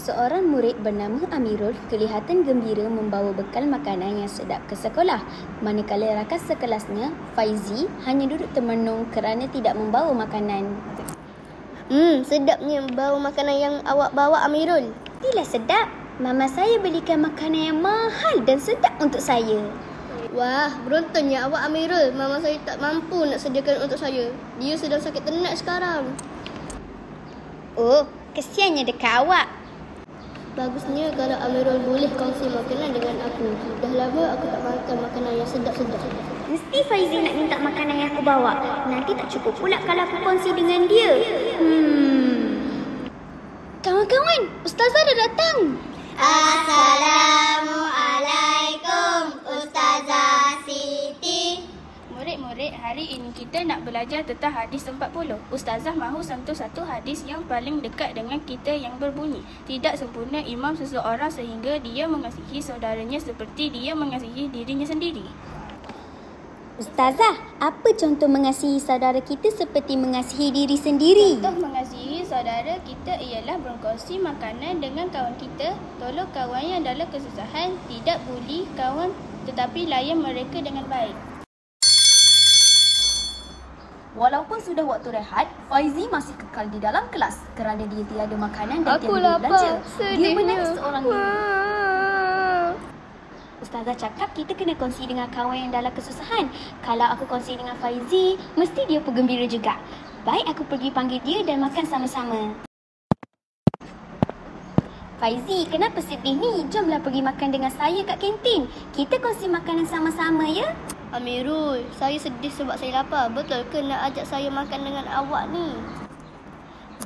Seorang murid bernama Amirul kelihatan gembira membawa bekal makanan yang sedap ke sekolah. Manakala rakan sekelasnya, Faizi, hanya duduk termenung kerana tidak membawa makanan. Sedapnya bawa makanan yang awak bawa, Amirul. Tidak sedap. Mama saya belikan makanan yang mahal dan sedap untuk saya. Wah, beruntungnya awak, Amirul. Mama saya tak mampu nak sediakan untuk saya. Dia sedang sakit ternak sekarang. Oh, kesiannya dekat awak. Bagusnya kalau Amirul boleh kongsi makanan dengan aku. Dah lama aku tak makan makanan yang sedap-sedap. Mesti Faizi nak minta makanan yang aku bawa. Nanti tak cukup pula kalau aku kongsi dengan dia. Kawan-kawan, Ustazah dah datang. Assalamualaikum, Ustazah Siti. Murid-murid, hari ini kita nak belajar tentang hadis 40. Ustazah mahu sentuh satu hadis yang paling dekat dengan kita yang berbunyi, tidak sempurna imam seseorang sehingga dia mengasihi saudaranya seperti dia mengasihi dirinya sendiri. Ustazah, apa contoh mengasihi saudara kita seperti mengasihi diri sendiri? Contoh mengasihi saudara kita ialah berkongsi makanan dengan kawan kita, tolong kawan yang dalam kesusahan, tidak buli kawan tetapi layan mereka dengan baik. Walaupun sudah waktu rehat, Faizi masih kekal di dalam kelas kerana dia tiada makanan dan Aku tiada lapar. belanja. Dia menangis seorang diri. Ustazah cakap kita kena kongsi dengan kawan yang dalam kesusahan. Kalau aku kongsi dengan Faizi, mesti dia pun gembira juga. Baik, aku pergi panggil dia dan makan sama-sama. Faizi, kenapa sedih ni? Jomlah pergi makan dengan saya kat kantin. Kita kongsi makanan sama-sama ya? Amirul, saya sedih sebab saya lapar. Betul ke nak ajak saya makan dengan awak ni?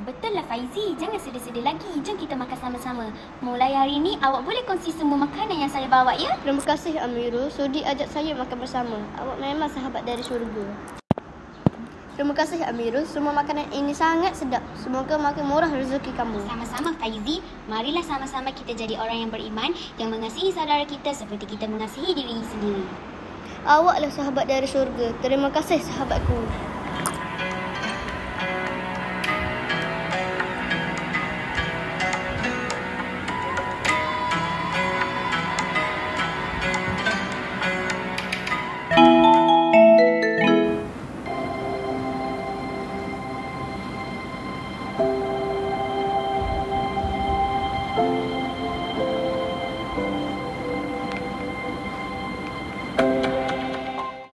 Betul lah Faizi, jangan sedih-sedih lagi. Jom kita makan sama-sama. Mulai hari ni awak boleh kongsi semua makanan yang saya bawa ya? Terima kasih, Amirul. Sudi ajak saya makan bersama. Awak memang sahabat dari syurga. Terima kasih, Amirul. Semua makanan ini sangat sedap. Semoga makin murah rezeki kamu. Sama-sama Faizi. Marilah sama-sama kita jadi orang yang beriman, yang mengasihi saudara kita seperti kita mengasihi diri sendiri. Awaklah sahabat dari syurga. Terima kasih, sahabatku.